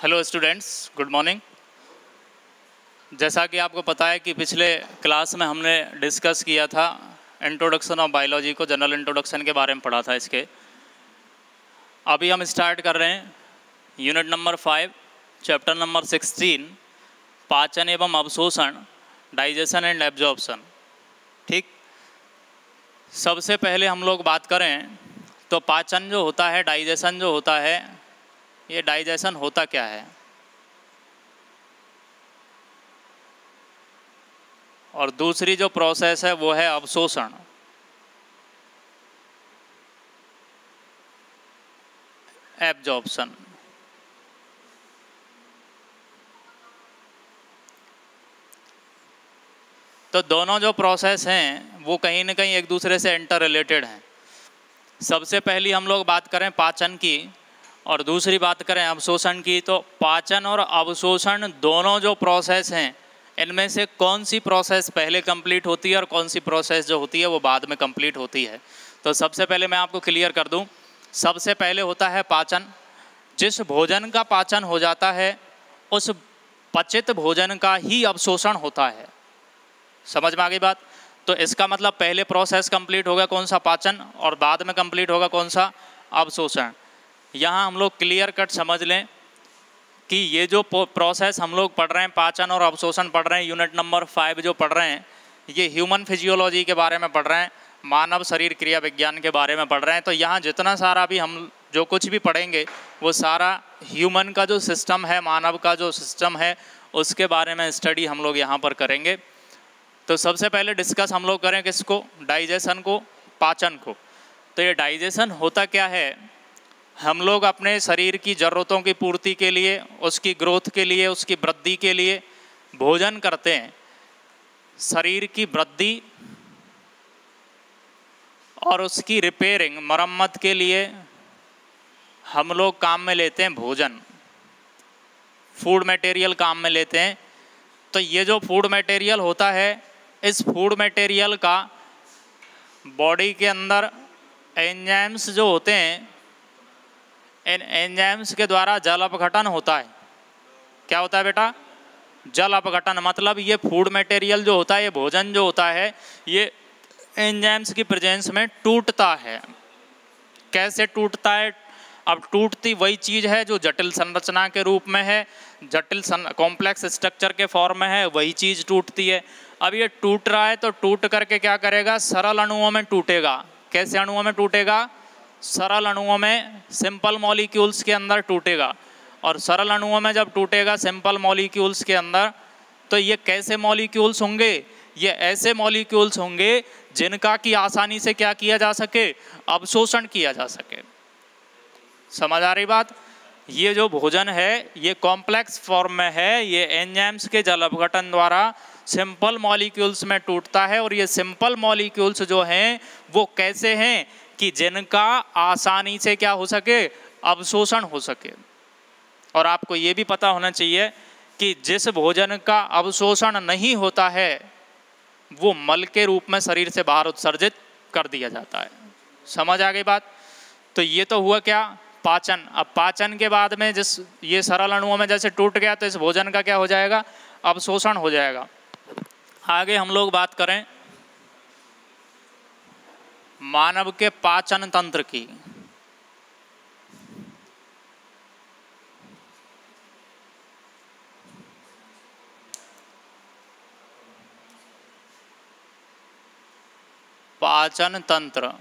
Hello students, good morning. जैसा कि आपको पता है कि पिछले क्लास में हमने डिस्कस किया था इंट्रोडक्शन ऑफ बायोलॉजी को, जनरल इंट्रोडक्शन के बारे में पढ़ा था। इसके अभी हम स्टार्ट कर रहे हैं यूनिट नंबर 5 चैप्टर नंबर 16 पाचन एवं अवशोषण, डाइजेशन एंड एब्जॉर्प्शन। ठीक, सबसे पहले हम लोग बात करें तो पाचन जो होता है, डाइजेशन जो होता है, ये डाइजेशन होता क्या है और दूसरी जो प्रोसेस है वो है अवशोषण, एब्जॉर्प्शन। तो दोनों जो प्रोसेस हैं वो कहीं ना कहीं एक दूसरे से इंटर रिलेटेड हैं। सबसे पहली हम लोग बात करें पाचन की और दूसरी बात करें अवशोषण की, तो पाचन और अवशोषण दोनों जो प्रोसेस हैं, इनमें से कौन सी प्रोसेस पहले कंप्लीट होती है और कौन सी प्रोसेस जो होती है वो बाद में कंप्लीट होती है। तो सबसे पहले मैं आपको क्लियर कर दूं, सबसे पहले होता है पाचन। जिस भोजन का पाचन हो जाता है उस पचित भोजन का ही अवशोषण होता है। समझ में आ गई बात? तो इसका मतलब पहले प्रोसेस कंप्लीट होगा कौन सा, पाचन, और बाद में कंप्लीट होगा कौन सा, अवशोषण। यहाँ हम लोग क्लियर कट समझ लें कि ये जो प्रोसेस हम लोग पढ़ रहे हैं, पाचन और अवशोषण पढ़ रहे हैं, यूनिट नंबर 5 जो पढ़ रहे हैं, ये ह्यूमन फिजियोलॉजी के बारे में पढ़ रहे हैं, मानव शरीर क्रिया विज्ञान के बारे में पढ़ रहे हैं। तो यहाँ जितना सारा भी हम जो कुछ भी पढ़ेंगे वो सारा ह्यूमन का जो सिस्टम है, मानव का जो सिस्टम है, उसके बारे में स्टडी हम लोग यहाँ पर करेंगे। तो सबसे पहले डिस्कस हम लोग करें किसको, डाइजेशन को, पाचन को। तो ये डाइजेशन होता क्या है, हम लोग अपने शरीर की ज़रूरतों की पूर्ति के लिए, उसकी ग्रोथ के लिए, उसकी वृद्धि के लिए भोजन करते हैं। शरीर की वृद्धि और उसकी रिपेयरिंग, मरम्मत के लिए हम लोग काम में लेते हैं भोजन, फूड मटेरियल काम में लेते हैं। तो ये जो फूड मटेरियल होता है, इस फूड मटेरियल का बॉडी के अंदर एंजाइम्स जो होते हैं, इन एंजाइम्स के द्वारा जल अपघटन होता है। क्या होता है बेटा? जल अपघटन। मतलब ये फूड मटेरियल जो होता है, ये भोजन जो होता है, ये एंजाइम्स की प्रेजेंस में टूटता है। कैसे टूटता है? अब टूटती वही चीज़ है जो जटिल संरचना के रूप में है, जटिल कॉम्प्लेक्स स्ट्रक्चर के फॉर्म में है, वही चीज़ टूटती है। अब ये टूट रहा है तो टूट करके क्या करेगा, सरल अणुओं में टूटेगा। कैसे अणुओं में टूटेगा? सरल अणुओं में, सिंपल मॉलिक्यूल्स के अंदर टूटेगा। और सरल अणुओं में जब टूटेगा सिंपल मॉलिक्यूल्स के अंदर, तो ये कैसे मॉलिक्यूल्स होंगे? ये ऐसे मॉलिक्यूल्स होंगे जिनका कि आसानी से क्या किया जा सके, अवशोषण किया जा सके। समझ आ रही बात? ये जो भोजन है ये कॉम्प्लेक्स फॉर्म में है, ये एंजाइम्स के जल अपघटन द्वारा सिंपल मॉलिक्यूल्स में टूटता है। और ये सिंपल मॉलिक्यूल्स जो हैं वो कैसे हैं कि जिनका आसानी से क्या हो सके, अवशोषण हो सके। और आपको ये भी पता होना चाहिए कि जिस भोजन का अवशोषण नहीं होता है वो मल के रूप में शरीर से बाहर उत्सर्जित कर दिया जाता है। समझ आ गई बात? तो ये तो हुआ क्या, पाचन। अब पाचन के बाद में जिस ये सरल अणुओं में जैसे टूट गया तो इस भोजन का क्या हो जाएगा, अवशोषण हो जाएगा। आगे हम लोग बात करें मानव के पाचन तंत्र की। पाचन तंत्र,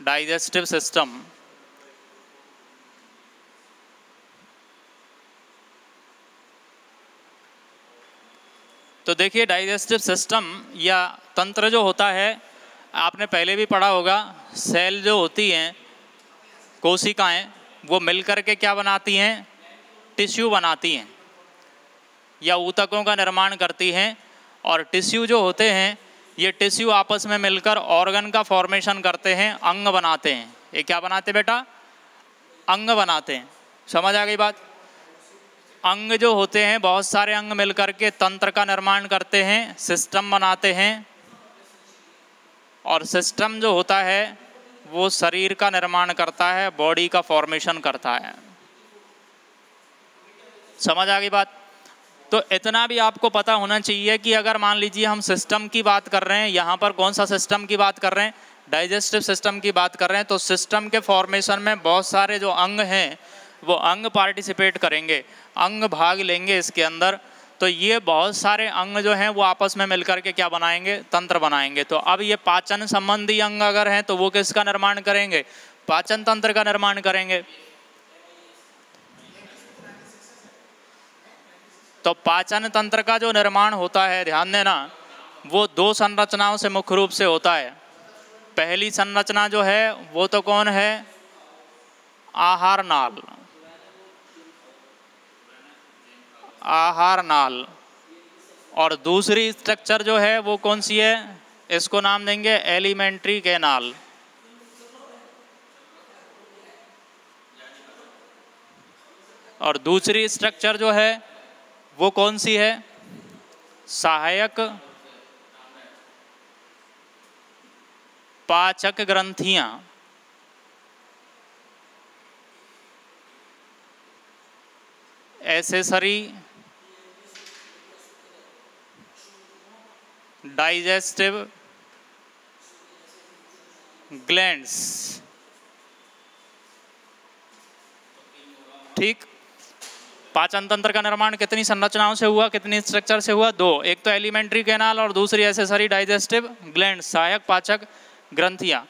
डाइजेस्टिव सिस्टम। तो देखिए, डाइजेस्टिव सिस्टम या तंत्र जो होता है, आपने पहले भी पढ़ा होगा, सेल जो होती हैं, कोशिकाएं, वो मिलकर के क्या बनाती हैं, टिश्यू बनाती हैं या ऊतकों का निर्माण करती हैं। और टिश्यू जो होते हैं, ये टिश्यू आपस में मिलकर ऑर्गन का फॉर्मेशन करते हैं, अंग बनाते हैं। ये क्या बनाते बेटा? अंग बनाते हैं। समझ आ गई बात? अंग जो होते हैं, बहुत सारे अंग मिलकर के तंत्र का निर्माण करते हैं, सिस्टम बनाते हैं। और सिस्टम जो होता है वो शरीर का निर्माण करता है, बॉडी का फॉर्मेशन करता है। समझ आ गई बात? तो इतना भी आपको पता होना चाहिए कि अगर मान लीजिए हम सिस्टम की बात कर रहे हैं, यहाँ पर कौन सा सिस्टम की बात कर रहे हैं, डाइजेस्टिव सिस्टम की बात कर रहे हैं, तो सिस्टम के फॉर्मेशन में बहुत सारे जो अंग हैं वो अंग पार्टिसिपेट करेंगे, अंग भाग लेंगे इसके अंदर। तो ये बहुत सारे अंग जो हैं वो आपस में मिलकर के क्या बनाएंगे, तंत्र बनाएंगे। तो अब ये पाचन संबंधी अंग अगर हैं तो वो किसका निर्माण करेंगे, पाचन तंत्र का निर्माण करेंगे। तो पाचन तंत्र का जो निर्माण होता है, ध्यान देना, वो दो संरचनाओं से मुख्य रूप से होता है। पहली संरचना जो है वो तो कौन है, आहार नाल, आहार नाल। और दूसरी स्ट्रक्चर जो है वो कौन सी है, इसको नाम देंगे एलिमेंट्री कैनाल। और दूसरी स्ट्रक्चर जो है वो कौन सी है, सहायक पाचक ग्रंथियां। Accessory digestive glands. ठीक, पाचन तंत्र का निर्माण कितनी संरचनाओं से हुआ, कितनी स्ट्रक्चर से हुआ, दो। एक तो एलिमेंट्री कैनाल और दूसरी एसेसरी डाइजेस्टिव ग्लैंड, सहायक पाचक ग्रंथियां।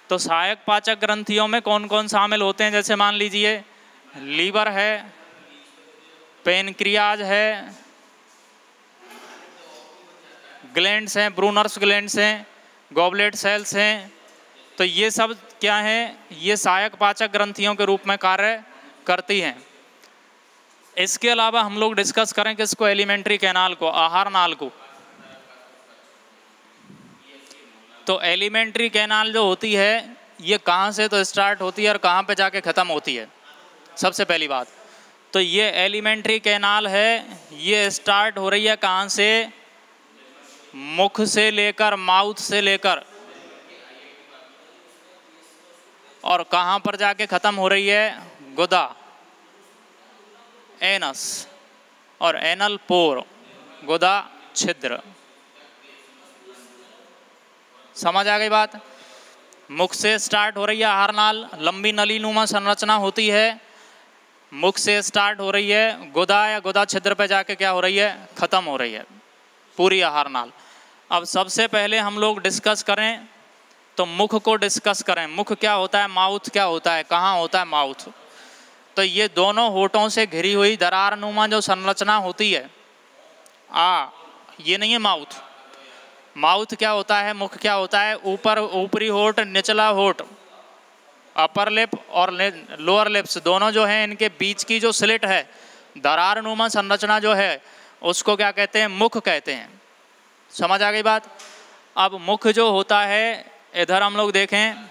तो सहायक पाचक ग्रंथियों में कौन कौन शामिल होते हैं, जैसे मान लीजिए लीवर है, पेनक्रियाज है, ग्लैंड्स हैं, ब्रूनर्स ग्लैंड्स हैं, गॉबलेट सेल्स हैं। तो ये सब क्या है, ये सहायक पाचक ग्रंथियों के रूप में कार्य करती हैं। इसके अलावा हम लोग डिस्कस करें किसको, एलिमेंट्री कैनाल को, आहार नाल को। तो एलिमेंट्री कैनाल जो होती है ये कहाँ से तो स्टार्ट होती है और कहाँ पे जाके ख़त्म होती है, सबसे पहली बात। तो ये एलिमेंट्री कैनाल है, ये स्टार्ट हो रही है कहाँ से, मुख से लेकर, माउथ से लेकर, और कहाँ पर जाके ख़त्म हो रही है, गुदा, एनस और एनल पोर, गुदा छिद्र। समझ आ गई बात? मुख से स्टार्ट हो रही है आहार नाल, लंबी नली नुमा संरचना होती है, मुख से स्टार्ट हो रही है, गुदा या गुदा छिद्र पे जाके क्या हो रही है, खत्म हो रही है पूरी आहार नाल। अब सबसे पहले हम लोग डिस्कस करें तो मुख को डिस्कस करें। मुख क्या होता है, माउथ क्या होता है, कहाँ होता है माउथ। तो ये दोनों होठों से घिरी हुई दरार नुमा जो संरचना होती है, ये नहीं है माउथ। माउथ क्या होता है, मुख क्या होता है, ऊपर ऊपरी होठ, निचला होठ, अपर लिप और लोअर लिप्स दोनों जो हैं, इनके बीच की जो स्लिट है, दरार नुमा संरचना जो है, उसको क्या कहते हैं, मुख कहते हैं। समझ आ गई बात? अब मुख जो होता है, इधर हम लोग देखें,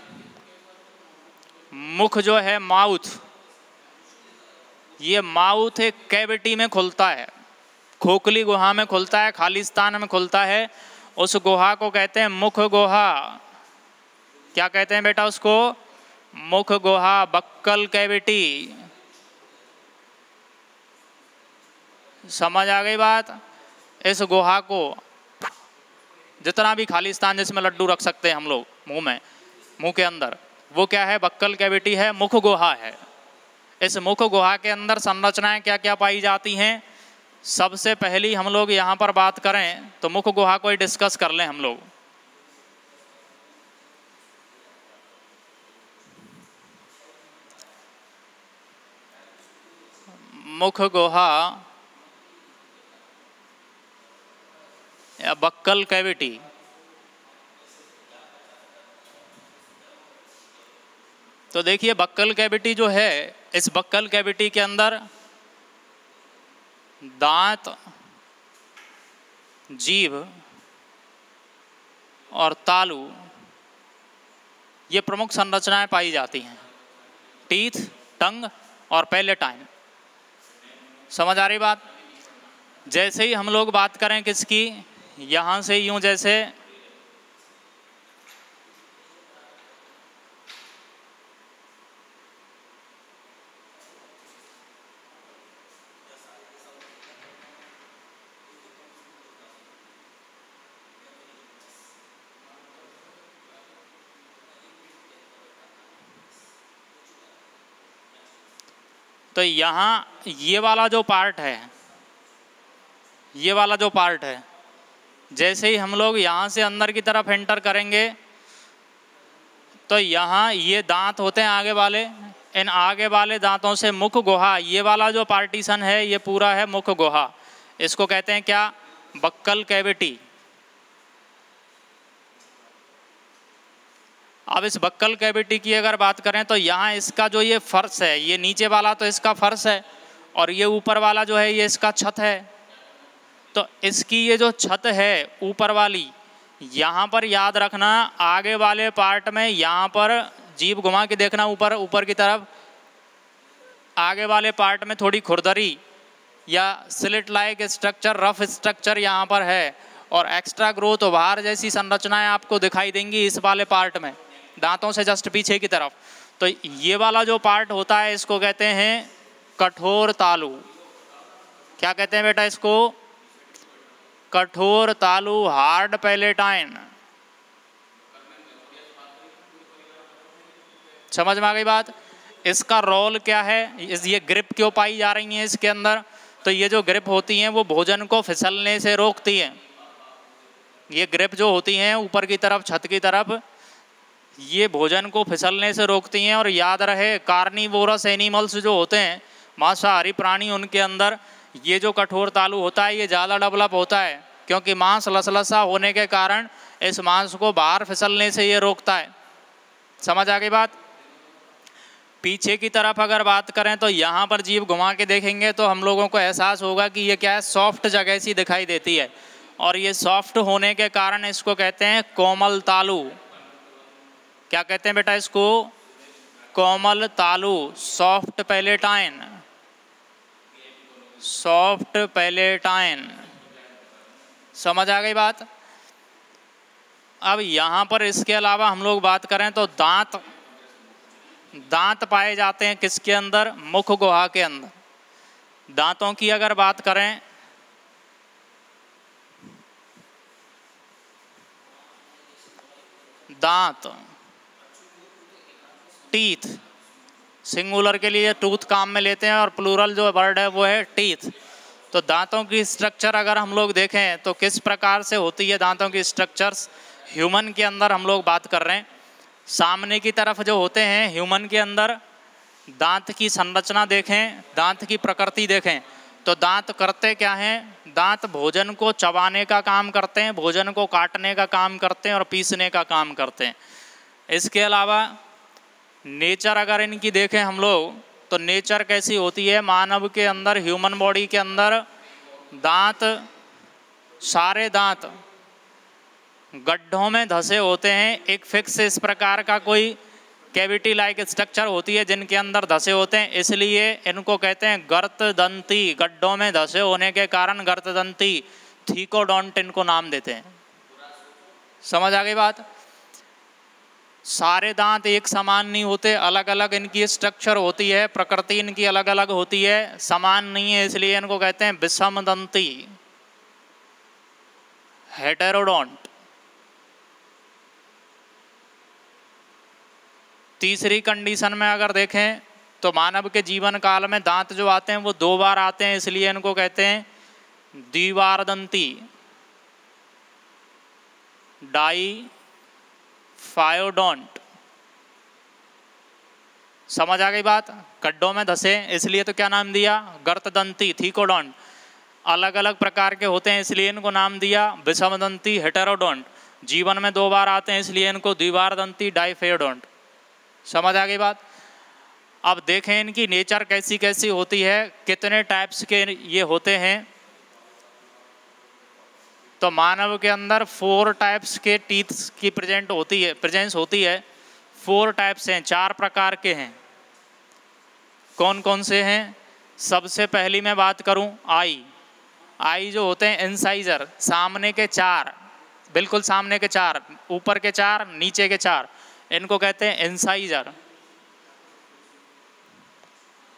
मुख जो है माउथ, ये माउथ एक कैविटी में खुलता है, खोखली गुहा में खुलता है, खाली स्थान में खुलता है। उस गुहा को कहते हैं मुख गुहा। क्या कहते हैं बेटा उसको, मुख गुहा, बक्कल कैविटी। समझ आ गई बात? इस गुहा को, जितना भी खाली स्थान जिसमें लड्डू रख सकते हैं हम लोग मुंह में, मुंह के अंदर, वो क्या है, बक्कल कैविटी है, मुख गुहा है। इस मुख गुहा के अंदर संरचनाएं क्या क्या पाई जाती हैं। सबसे पहली हम लोग यहाँ पर बात करें तो मुख गुहा को ही डिस्कस कर लें हम लोग। मुख गुहा या बक्कल कैविटी, तो देखिए बक्कल कैविटी जो है, इस बक्कल कैविटी के अंदर दांत, जीभ और तालू, ये प्रमुख संरचनाएं पाई जाती हैं। टीथ, टंग और पैलेटाइन। समझ आ रही बात? जैसे ही हम लोग बात करें किसकी, यहाँ से यूं जैसे तो यहाँ ये वाला जो पार्ट है, ये वाला जो पार्ट है, जैसे ही हम लोग यहाँ से अंदर की तरफ एंटर करेंगे तो यहाँ ये दांत होते हैं आगे वाले, इन आगे वाले दांतों से मुख गुहा, ये वाला जो पार्टीशन है ये पूरा है मुख गुहा। इसको कहते हैं क्या? Buccal cavity. अब इस बक्कल कैविटी की अगर बात करें तो यहाँ इसका जो ये फर्श है, ये नीचे वाला तो इसका फर्श है और ये ऊपर वाला जो है ये इसका छत है। तो इसकी ये जो छत है ऊपर वाली, यहाँ पर याद रखना आगे वाले पार्ट में, यहाँ पर जीभ घुमा के देखना ऊपर ऊपर की तरफ, आगे वाले पार्ट में थोड़ी खुरदरी या slit like structure, rough structure यहाँ पर है और एक्स्ट्रा ग्रोथ उभार जैसी संरचनाएं आपको दिखाई देंगी इस वाले पार्ट में, दांतों से जस्ट पीछे की तरफ। तो ये वाला जो पार्ट होता है इसको कहते हैं कठोर तालु। क्या कहते हैं बेटा इसको? कठोर तालु, हार्ड पैलेटाइन। समझ में आ गई बात? इसका रोल क्या है? ये ग्रिप क्यों पाई जा रही है इसके अंदर? तो ये जो ग्रिप होती हैं वो भोजन को फिसलने से रोकती हैं। ये ग्रिप जो होती हैं ऊपर की तरफ, छत की तरफ, ये भोजन को फिसलने से रोकती हैं। और याद रहे कार्निवोरस एनिमल्स जो होते हैं, मांसाहारी प्राणी, उनके अंदर ये जो कठोर तालु होता है ये ज़्यादा डेवलप होता है, क्योंकि मांस लसलसा होने के कारण इस मांस को बाहर फिसलने से ये रोकता है। समझ आ गई बात? पीछे की तरफ अगर बात करें तो यहाँ पर जीभ घुमा के देखेंगे तो हम लोगों को एहसास होगा कि ये क्या है, सॉफ्ट जगह सी दिखाई देती है और ये सॉफ्ट होने के कारण इसको कहते हैं कोमल तालु। क्या कहते हैं बेटा इसको? कोमल तालु, सॉफ्ट पैलेटाइन, सॉफ्ट पैलेटाइन। समझ आ गई बात? अब यहाँ पर इसके अलावा हम लोग बात करें तो दांत, दांत पाए जाते हैं किसके अंदर? मुख गुहा के अंदर। दांतों की अगर बात करें दांत, टीथ, सिंगुलर के लिए टूथ काम में लेते हैं और प्लूरल जो वर्ड है वो है टीथ। तो दांतों की स्ट्रक्चर अगर हम लोग देखें तो किस प्रकार से होती है दांतों की स्ट्रक्चर्स, ह्यूमन के अंदर हम लोग बात कर रहे हैं। सामने की तरफ जो होते हैं ह्यूमन के अंदर, दांत की संरचना देखें, दांत की प्रकृति देखें तो दांत करते क्या हैं? दांत भोजन को चबाने का काम करते हैं, भोजन को काटने का काम करते हैं और पीसने का काम करते हैं। इसके अलावा नेचर अगर इनकी देखें हम लोग तो नेचर कैसी होती है? मानव के अंदर, ह्यूमन बॉडी के अंदर दांत, सारे दांत गड्ढों में धसे होते हैं। एक फिक्स इस प्रकार का कोई कैविटी लाइक स्ट्रक्चर होती है जिनके अंदर धसे होते हैं, इसलिए इनको कहते हैं गर्तदंती। गड्ढों में धसे होने के कारण गर्तदंती, थीकोडोंट इनको नाम देते हैं। समझ आ गई बात? सारे दांत एक समान नहीं होते, अलग अलग इनकी स्ट्रक्चर होती है, प्रकृति इनकी अलग अलग होती है, समान नहीं है, इसलिए इनको कहते हैं विषमदंती, हेटेरोडोंट। तीसरी कंडीशन में अगर देखें तो मानव के जीवन काल में दांत जो आते हैं वो 2 बार आते हैं, इसलिए इनको कहते हैं द्विवारदंती, डाईफायोडोंट। समझ आ गई बात? गड्ढों में धसे इसलिए तो क्या नाम दिया? गर्तदंती, थीकोडोंट। अलग अलग प्रकार के होते हैं इसलिए इनको नाम दिया विषमदंती, हेटेरोडोंट। जीवन में 2 बार आते हैं इसलिए इनको द्विवारदंती, डाईफायोडोंट। समझ आ गई बात? अब देखें इनकी नेचर कैसी कैसी होती है, कितने टाइप्स के ये होते हैं। तो मानव के अंदर 4 टाइप्स के टीथ्स की प्रेजेंस होती है। 4 टाइप्स हैं, 4 प्रकार के हैं। कौन कौन से हैं? सबसे पहली मैं बात करूं आई जो होते हैं इंसाइजर, सामने के 4, बिल्कुल सामने के 4, ऊपर के 4, नीचे के 4, इनको कहते हैं इंसाइजर,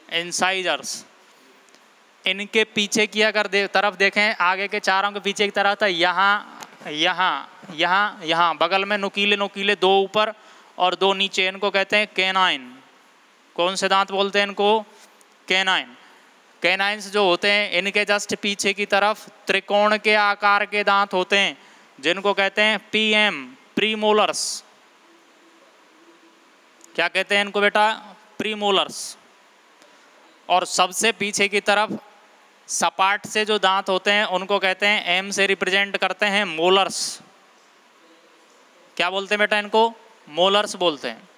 इंसाइजर्स। इनके पीछे की अगर तरफ देखें, आगे के 4 के पीछे की तरफ था, यहाँ बगल में नुकीले नुकीले 2 ऊपर और 2 नीचे, इनको कहते हैं कैनाइन। कौन से दांत बोलते हैं इनको? कैनाइन। कैनाइन्स जो होते हैं इनके जस्ट पीछे की तरफ त्रिकोण के आकार के दांत होते हैं जिनको कहते हैं पीएम, प्रीमोलर्स। क्या कहते हैं इनको बेटा? प्रीमोलर्स। और सबसे पीछे की तरफ सपाट से जो दांत होते हैं उनको कहते हैं, एम से रिप्रेजेंट करते हैं, मोलर्स। क्या बोलते हैं बेटा इनको? मोलर्स बोलते हैं।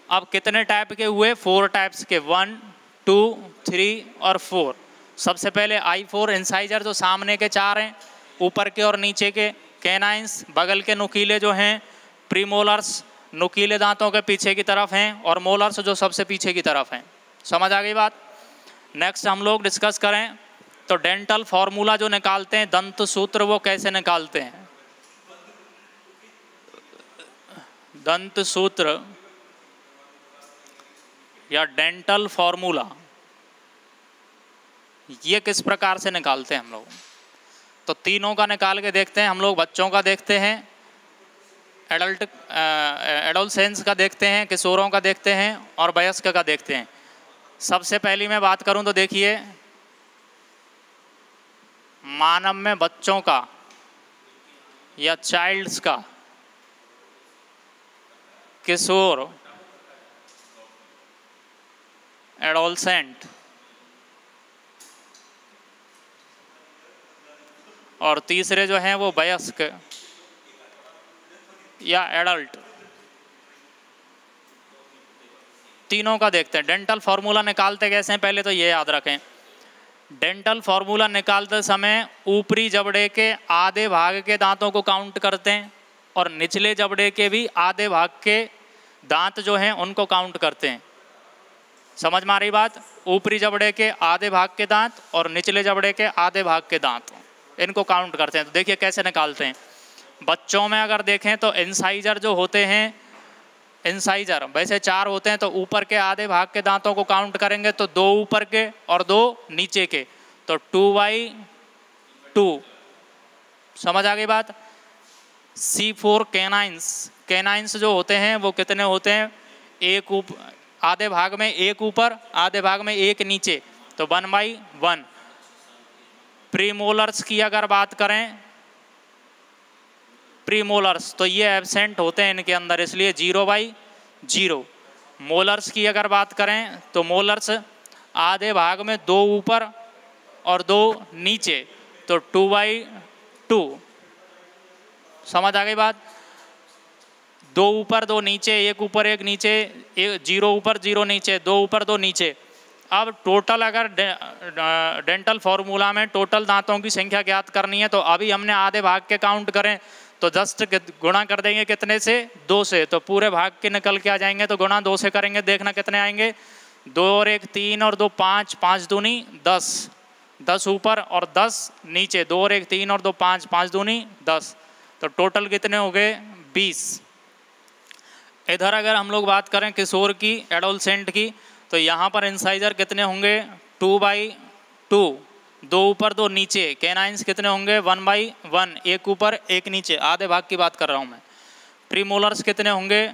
अब कितने टाइप के हुए? 4 टाइप्स के, 1, 2, 3 और 4। सबसे पहले I4 इंसाइजर जो सामने के 4 हैं, ऊपर के और नीचे के। कैनाइन्स बगल के नुकीले जो हैं, प्रीमोलर्स नुकीले दांतों के पीछे की तरफ हैं, और मोलर्स जो सबसे पीछे की तरफ हैं। समझ आ गई बात? नेक्स्ट हम लोग डिस्कस करें तो डेंटल फॉर्मूला जो निकालते हैं, दंत सूत्र, वो कैसे निकालते हैं? दंत सूत्र या डेंटल फॉर्मूला ये किस प्रकार से निकालते हैं हम लोग? तो तीनों का निकाल के देखते हैं हम लोग। बच्चों का देखते हैं, एडोलसेंस का देखते हैं, किशोरों का देखते हैं, और वयस्क का देखते हैं। सबसे पहली मैं बात करूं तो देखिए, मानव में बच्चों का या चाइल्ड्स का, किशोर, एडोलसेंट और तीसरे जो हैं वो वयस्क या एडल्ट, तीनों का देखते हैं। डेंटल फॉर्मूला निकालते कैसे हैं पहले तो ये याद रखें। डेंटल फॉर्मूला निकालते समय ऊपरी जबड़े के आधे भाग के दांतों को काउंट करते हैं और निचले जबड़े के भी आधे भाग के दांत जो हैं उनको काउंट करते हैं। समझ में आ रही बात? ऊपरी जबड़े के आधे भाग के दांत और निचले जबड़े के आधे भाग के दांत, इनको काउंट करते हैं। तो देखिए कैसे निकालते हैं। बच्चों में अगर देखें तो इंसाइजर जो होते हैं, इंसाइजर वैसे 4 होते हैं, तो ऊपर के आधे भाग के दांतों को काउंट करेंगे तो 2 ऊपर के और 2 नीचे के, तो 2/2। समझ आ गई बात? C4 कैनाइन्स, कैनाइन्स जो होते हैं वो कितने होते हैं? आधे भाग में 1 ऊपर, आधे भाग में 1 नीचे, तो 1/1। प्रीमोलर्स की अगर बात करें, प्रीमोलर्स तो ये एब्सेंट होते हैं इनके अंदर, इसलिए 0/0। मोलर्स की अगर बात करें तो मोलर्स आधे भाग में 2 ऊपर और 2 नीचे, तो 2/2। समझ आ गई बात? 2 ऊपर 2 नीचे, 1 ऊपर 1 नीचे, 0 ऊपर 0 नीचे, 2 ऊपर 2 नीचे। अब टोटल अगर डेंटल फॉर्मूला में टोटल दांतों की संख्या ज्ञात करनी है तो अभी हमने आधे भाग के काउंट करें तो जस्ट गुणा कर देंगे कितने से? 2 से, तो पूरे भाग के निकल के आ जाएंगे। तो गुणा 2 से करेंगे, देखना कितने आएंगे। 2 और 1 3 और 2 5, 5 दूनी 10, 10 ऊपर और 10 नीचे, 2 और 1 3 और 2 5, 5 दूनी 10, तो टोटल कितने हो गए? 20। इधर अगर हम लोग बात करें किशोर की, एडोलसेंट की, तो यहाँ पर इंसाइजर कितने होंगे? 2/2, 2 ऊपर 2 नीचे। कैनाइन्स कितने होंगे? 1/1, 1 ऊपर 1 नीचे, आधे भाग की बात कर रहा हूँ मैं। प्रीमोलर्स कितने होंगे?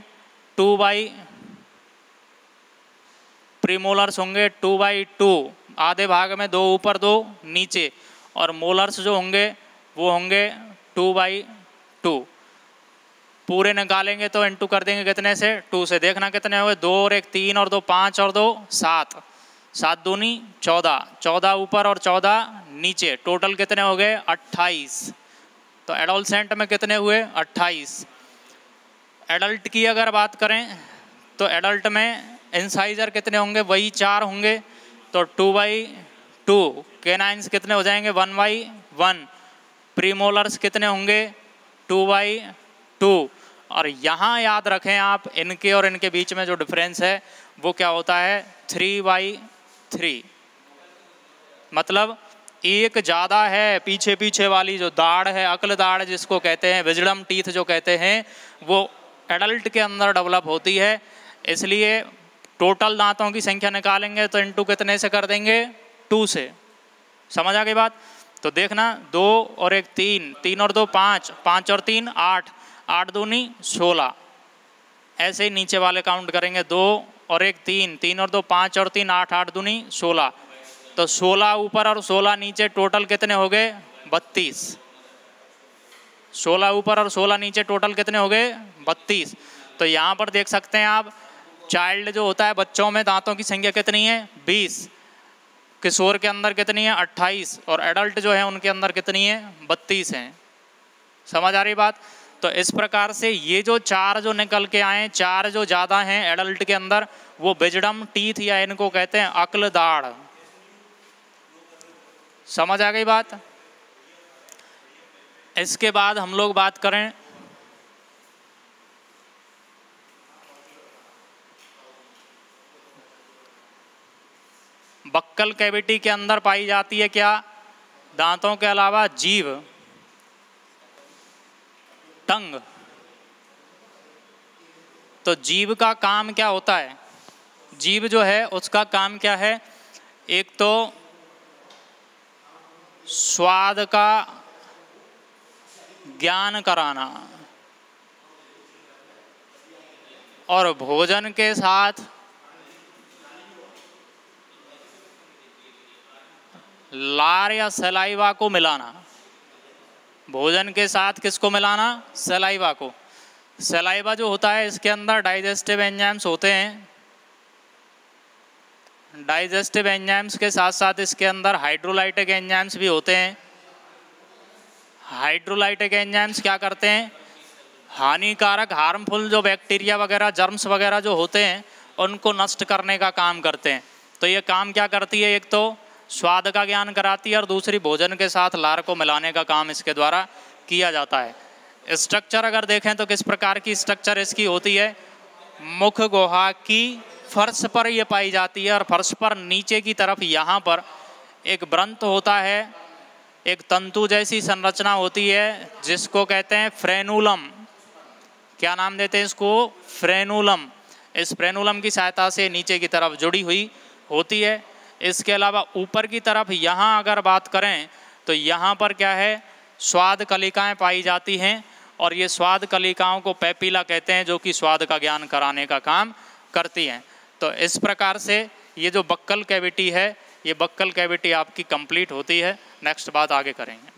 2/2, आधे भाग में 2 ऊपर 2 नीचे, और मोलर्स जो होंगे वो होंगे 2/2। पूरे निकालेंगे तो इनटू कर देंगे कितने से? 2 से। देखना कितने हुए? 2 और 1 3 और 2 5 और 2 7, 7 दूनी 14, 14 ऊपर और 14 नीचे, टोटल कितने हो गए? 28। तो एडोलसेंट में कितने हुए? 28। एडल्ट की अगर बात करें तो एडल्ट में इंसाइजर कितने होंगे? वही 4 होंगे, तो 2/2। कैनाइन्स कितने हो जाएंगे? 1/1। प्रीमोलर्स कितने होंगे? 2/2। और यहाँ याद रखें आप, इनके और इनके बीच में जो डिफरेंस है वो क्या होता है? 3/3। मतलब एक ज़्यादा है, पीछे पीछे वाली जो दाढ़ है, अक्ल दाढ़ जिसको कहते हैं, विजडम टीथ जो कहते हैं, वो एडल्ट के अंदर डेवलप होती है। इसलिए टोटल दांतों की संख्या निकालेंगे तो इनटू कितने से कर देंगे? 2 से। समझ आ गई बात? तो देखना 2 और 1 3, 3 और 2 5, 5 और 3 8, 8 दूनी 16। ऐसे ही नीचे वाले काउंट करेंगे, 2 और एक 3, 3 और 2 5 और 3 8, 8 दूनी 16, तो 16 ऊपर और 16 नीचे, टोटल कितने हो गए 32। 16 ऊपर और 16 नीचे, टोटल कितने हो गए 32। तो यहाँ पर देख सकते हैं आप, चाइल्ड जो होता है बच्चों में दांतों की संख्या कितनी है 20, किशोर के अंदर कितनी है 28, और एडल्ट जो है उनके अंदर कितनी है 32 हैं। समझ आ रही बात। तो इस प्रकार से ये जो 4 जो निकल के आए, 4 जो ज़्यादा हैं एडल्ट के अंदर, वो विजडम टीथ या इनको कहते हैं अक्ल दाढ़। समझ आ गई बात। इसके बाद हम लोग बात करें बक्कल कैविटी के अंदर पाई जाती है क्या, दांतों के अलावा जीभ, टंग। तो जीभ का काम क्या होता है, जीभ जो है उसका काम क्या है, एक तो स्वाद का ज्ञान कराना और भोजन के साथ लार या सलाइवा को मिलाना। भोजन के साथ किसको मिलाना, सलाइवा को। सलाइवा जो होता है इसके अंदर डाइजेस्टिव एंजाइम्स होते हैं, डाइजेस्टिव एंजाइम्स के साथ साथ इसके अंदर हाइड्रोलाइटिक एंजाइम्स भी होते हैं। हाइड्रोलाइटिक एंजाइम्स क्या करते हैं, हानिकारक हार्मफुल जो बैक्टीरिया वगैरह जर्म्स वगैरह जो होते हैं उनको नष्ट करने का काम करते हैं। तो ये काम क्या करती है, एक तो स्वाद का ज्ञान कराती है और दूसरी भोजन के साथ लार को मिलाने का काम इसके द्वारा किया जाता है। स्ट्रक्चर अगर देखें तो किस प्रकार की स्ट्रक्चर इसकी होती है, मुख गुहा की फर्श पर ये पाई जाती है और फर्श पर नीचे की तरफ यहाँ पर एक व्रंत होता है, एक तंतु जैसी संरचना होती है जिसको कहते हैं फ्रेनुलम। क्या नाम देते हैं इसको, फ्रेनुलम। इस फ्रेनुलम की सहायता से नीचे की तरफ जुड़ी हुई होती है। इसके अलावा ऊपर की तरफ यहाँ अगर बात करें तो यहाँ पर क्या है, स्वाद कलिकाएं पाई जाती हैं और ये स्वाद कलिकाओं को पैपिला कहते हैं जो कि स्वाद का ज्ञान कराने का काम करती हैं। तो इस प्रकार से ये जो बक्कल कैविटी है, ये बक्कल कैविटी आपकी कंप्लीट होती है। नेक्स्ट बात आगे करेंगे।